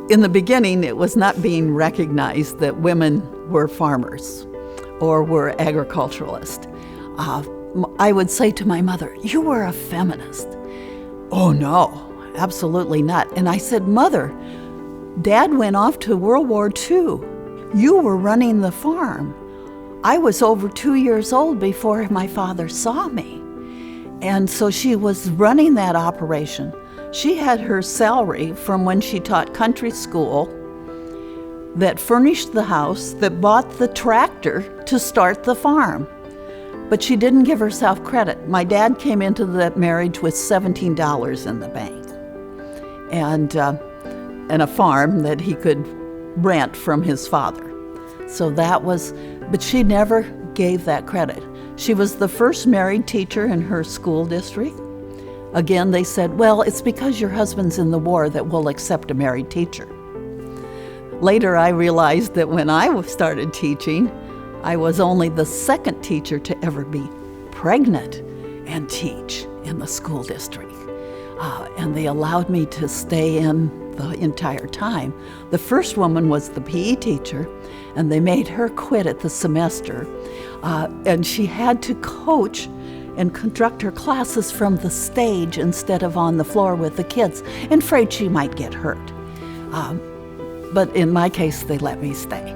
In the beginning, it was not being recognized that women were farmers or were agriculturalists. I would say to my mother, "You were a feminist." "Oh, no, absolutely not." And I said, "Mother, Dad went off to World War II. You were running the farm. I was over 2 years old before my father saw me." And so she was running that operation. She had her salary from when she taught country school, that furnished the house, that bought the tractor to start the farm. But she didn't give herself credit. My dad came into that marriage with $17 in the bank and a farm that he could rent from his father. So but she never gave that credit. She was the first married teacher in her school district. Again, they said, "Well, it's because your husband's in the war that we'll accept a married teacher." Later, I realized that when I started teaching, I was only the second teacher to ever be pregnant and teach in the school district. And they allowed me to stay in the entire time. The first woman was the PE teacher, and they made her quit at the semester. And she had to coach and conduct her classes from the stage instead of on the floor with the kids, and afraid she might get hurt. But in my case, they let me stay.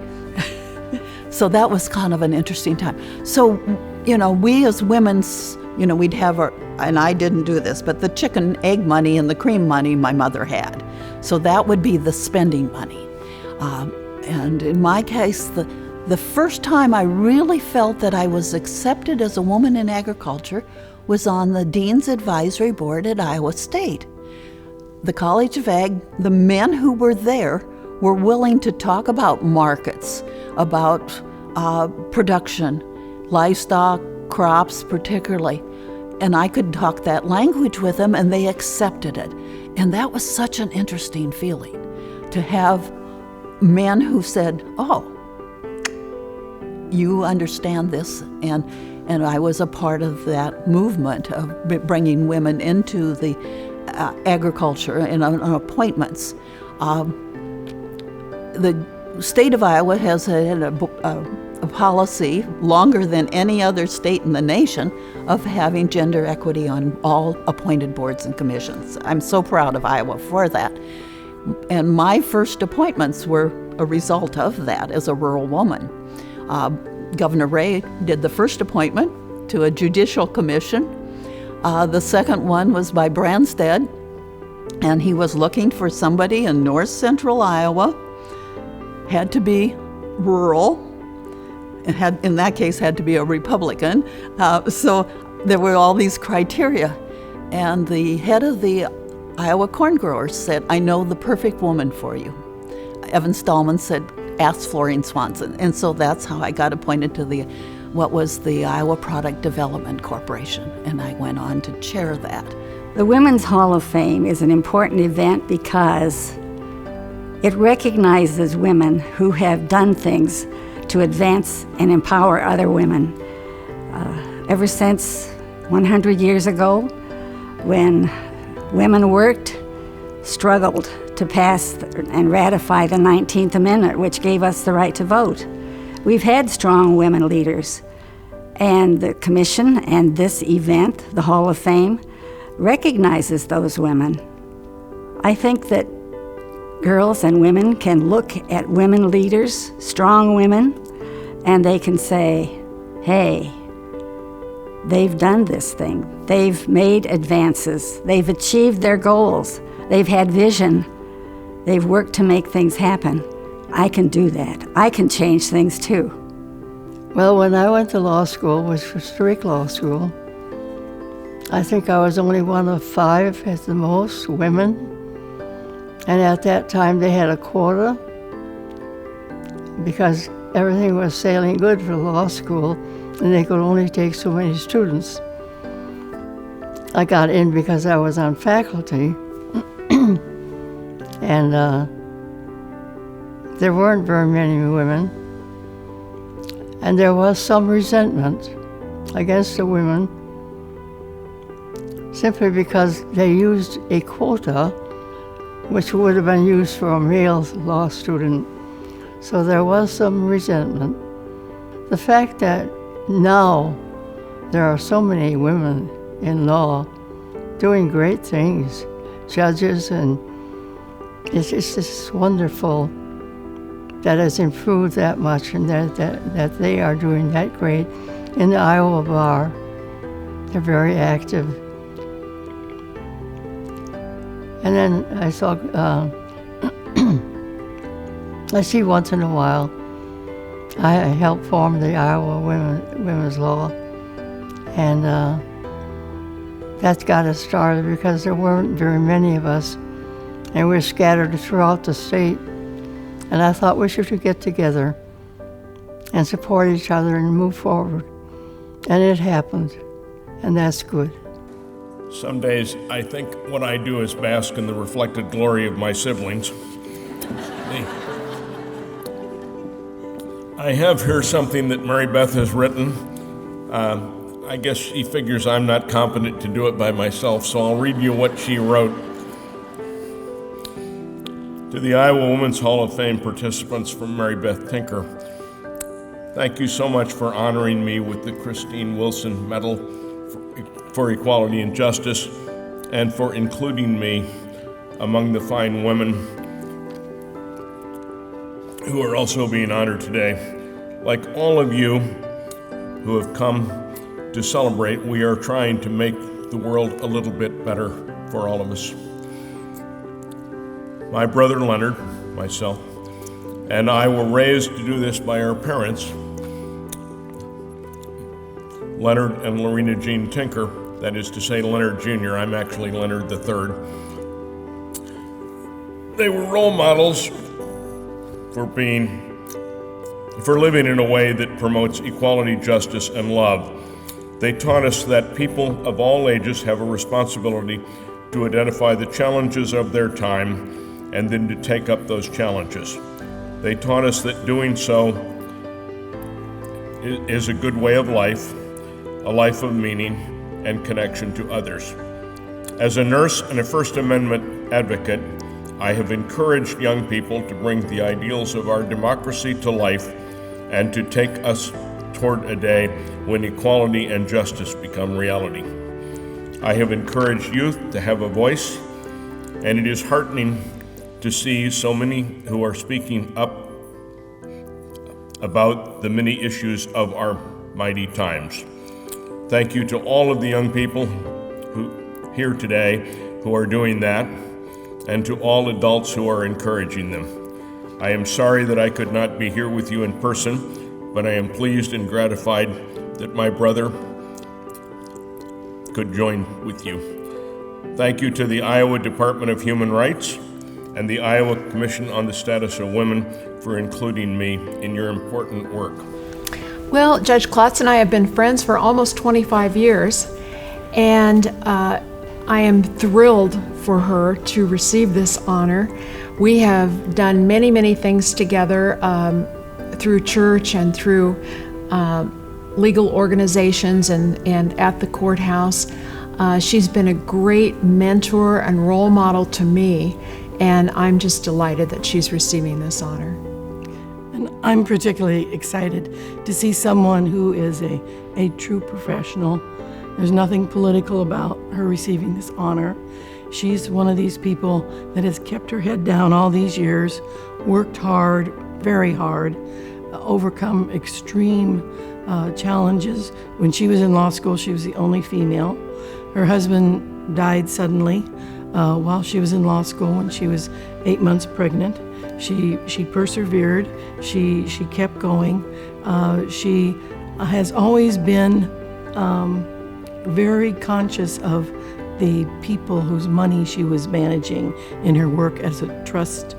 So that was kind of an interesting time. So, we as women, we'd have and I didn't do this, but the chicken egg money and the cream money my mother had. So that would be the spending money. And in my case, the first time I really felt that I was accepted as a woman in agriculture was on the Dean's Advisory Board at Iowa State. The College of Ag, the men who were there were willing to talk about markets, about production, livestock, crops particularly. And I could talk that language with them, and they accepted it. And that was such an interesting feeling, to have men who said, "Oh, you understand this," and I was a part of that movement of bringing women into the agriculture and on appointments. The state of Iowa has had a policy longer than any other state in the nation of having gender equity on all appointed boards and commissions. I'm so proud of Iowa for that. And my first appointments were a result of that as a rural woman. Governor Ray did the first appointment to a judicial commission. The second one was by Branstad, and he was looking for somebody in north central Iowa, had to be rural, in that case had to be a Republican. So there were all these criteria. And the head of the Iowa Corn Growers said, "I know the perfect woman for you." Evan Stallman said, "Ask Florine Swanson." And so that's how I got appointed to what was the Iowa Product Development Corporation, and I went on to chair that. The Women's Hall of Fame is an important event because it recognizes women who have done things to advance and empower other women. Ever since 100 years ago, when women worked, struggled to pass and ratify the 19th Amendment, which gave us the right to vote, we've had strong women leaders. And the commission and this event, the Hall of Fame, recognizes those women. I think that girls and women can look at women leaders, strong women, and they can say, "Hey, they've done this thing. They've made advances. They've achieved their goals. They've had vision. They've worked to make things happen. I can do that. I can change things too." Well, when I went to law school, which was Strick Law School, I think I was only one of 5 at the most women. And at that time, they had a quota because everything was sailing good for law school, and they could only take so many students. I got in because I was on faculty, and there weren't very many women, and there was some resentment against the women simply because they used a quota which would have been used for a male law student. So there was some resentment. The fact that now there are so many women in law doing great things, judges, and it's just wonderful that it's improved that much and that they are doing that great. In the Iowa Bar, they're very active. And then I saw, I see once in a while, I help form the Iowa Women's Law, and that's got us started because there weren't very many of us, and we're scattered throughout the state. And I thought we should get together and support each other and move forward. And it happened, and that's good. Some days I think what I do is bask in the reflected glory of my siblings. I have here something that Mary Beth has written. I guess she figures I'm not competent to do it by myself, so I'll read you what she wrote. To the Iowa Women's Hall of Fame participants, from Mary Beth Tinker. Thank you so much for honoring me with the Christine Wilson Medal for Equality and Justice, and for including me among the fine women who are also being honored today. Like all of you who have come to celebrate, we are trying to make the world a little bit better for all of us. My brother Leonard, myself, and I were raised to do this by our parents, Leonard and Lorena Jean Tinker, that is to say Leonard Jr., I'm actually Leonard III. They were role models for living in a way that promotes equality, justice, and love. They taught us that people of all ages have a responsibility to identify the challenges of their time and then to take up those challenges. They taught us that doing so is a good way of life, a life of meaning and connection to others. As a nurse and a First Amendment advocate, I have encouraged young people to bring the ideals of our democracy to life and to take us toward a day when equality and justice become reality. I have encouraged youth to have a voice, and it is heartening to see so many who are speaking up about the many issues of our mighty times. Thank you to all of the young people who here today who are doing that, and to all adults who are encouraging them. I am sorry that I could not be here with you in person, but I am pleased and gratified that my brother could join with you. Thank you to the Iowa Department of Human Rights and the Iowa Commission on the Status of Women for including me in your important work. Well, Judge Klotz and I have been friends for almost 25 years, and I am thrilled for her to receive this honor. We have done many, many things together through church and through legal organizations and at the courthouse. She's been a great mentor and role model to me, and I'm just delighted that she's receiving this honor. And I'm particularly excited to see someone who is a true professional. There's nothing political about her receiving this honor. She's one of these people that has kept her head down all these years, worked hard, very hard, overcome extreme challenges. When she was in law school, she was the only female. Her husband died suddenly while she was in law school when she was 8 months pregnant. She persevered. She kept going. She has always been very conscious of the people whose money she was managing in her work as a trust,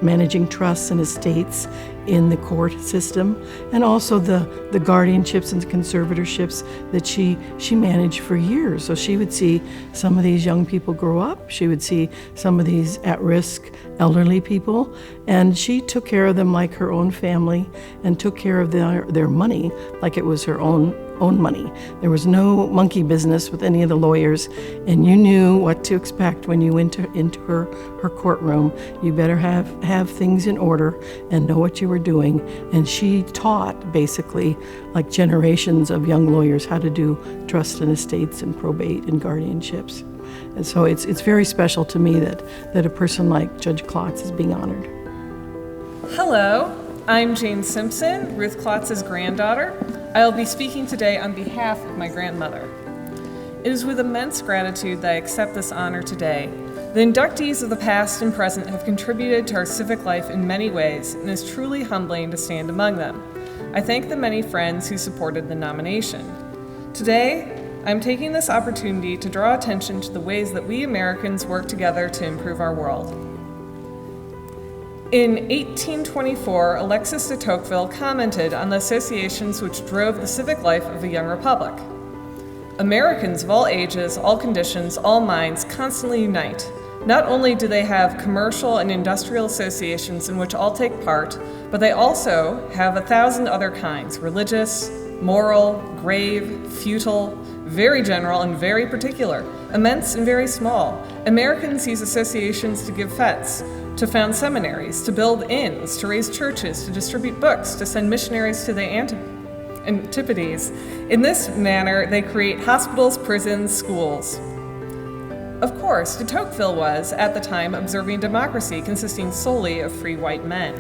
managing trusts and estates in the court system, and also the guardianships and conservatorships that she managed for years. So she would see some of these young people grow up. She would see some of these at-risk elderly people, and she took care of them like her own family and took care of their money like it was her own own money. There was no monkey business with any of the lawyers, and you knew what to expect when you went into her courtroom. You better have things in order and know what you were doing. And she taught, basically, like generations of young lawyers how to do trust and estates and probate and guardianships. And so it's very special to me that a person like Judge Klotz is being honored. Hello, I'm Jane Simpson, Ruth Klotz's granddaughter. I'll be speaking today on behalf of my grandmother. It is with immense gratitude that I accept this honor today. The inductees of the past and present have contributed to our civic life in many ways, and it is truly humbling to stand among them. I thank the many friends who supported the nomination. Today, I'm taking this opportunity to draw attention to the ways that we Americans work together to improve our world. In 1824, Alexis de Tocqueville commented on the associations which drove the civic life of the young republic. Americans of all ages, all conditions, all minds constantly unite. Not only do they have commercial and industrial associations in which all take part, but they also have 1,000 other kinds: religious, moral, grave, futile, very general and very particular, immense and very small. Americans use associations to give fêtes, to found seminaries, to build inns, to raise churches, to distribute books, to send missionaries to the Antipodes. In this manner, they create hospitals, prisons, schools. Of course, de Tocqueville was, at the time, observing democracy consisting solely of free white men.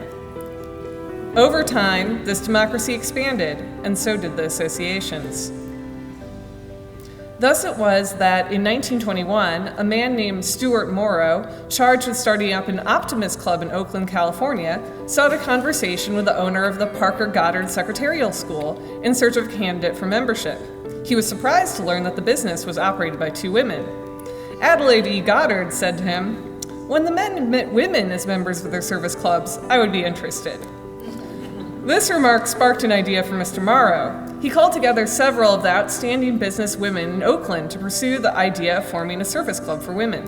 Over time, this democracy expanded, and so did the associations. Thus it was that in 1921, a man named Stuart Morrow, charged with starting up an Optimist Club in Oakland, California, sought a conversation with the owner of the Parker Goddard Secretarial School in search of a candidate for membership. He was surprised to learn that the business was operated by 2 women. Adelaide E. Goddard said to him, "When the men admit women as members of their service clubs, I would be interested." This remark sparked an idea for Mr. Morrow. He called together several of the outstanding business women in Oakland to pursue the idea of forming a service club for women.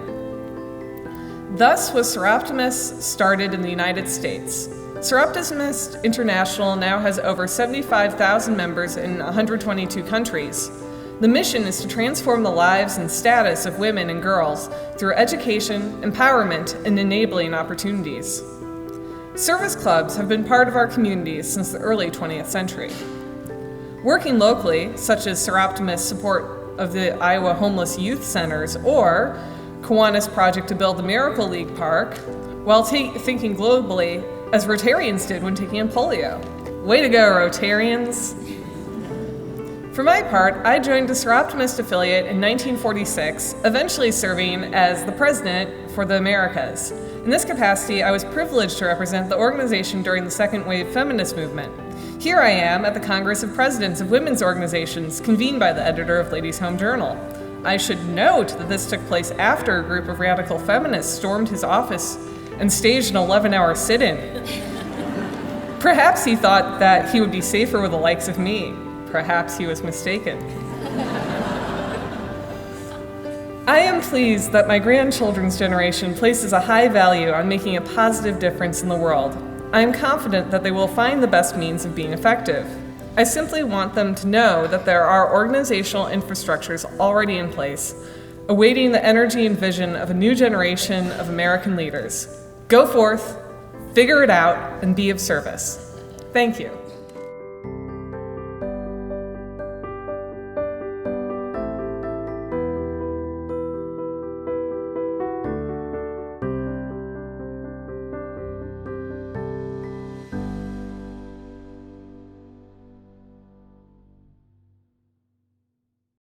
Thus was Seroptimists started in the United States. Seroptimist International now has over 75,000 members in 122 countries. The mission is to transform the lives and status of women and girls through education, empowerment, and enabling opportunities. Service clubs have been part of our communities since the early 20th century. Working locally, such as Seroptimist's support of the Iowa Homeless Youth Centers or Kiwanis' project to build the Miracle League Park, while thinking globally, as Rotarians did when taking on polio. Way to go, Rotarians! For my part, I joined a Seroptimist affiliate in 1946, eventually serving as the president for the Americas. In this capacity, I was privileged to represent the organization during the second wave feminist movement. Here I am at the Congress of Presidents of Women's Organizations, convened by the editor of Ladies' Home Journal. I should note that this took place after a group of radical feminists stormed his office and staged an 11-hour sit-in. Perhaps he thought that he would be safer with the likes of me. Perhaps he was mistaken. I am pleased that my grandchildren's generation places a high value on making a positive difference in the world. I am confident that they will find the best means of being effective. I simply want them to know that there are organizational infrastructures already in place, awaiting the energy and vision of a new generation of American leaders. Go forth, figure it out, and be of service. Thank you.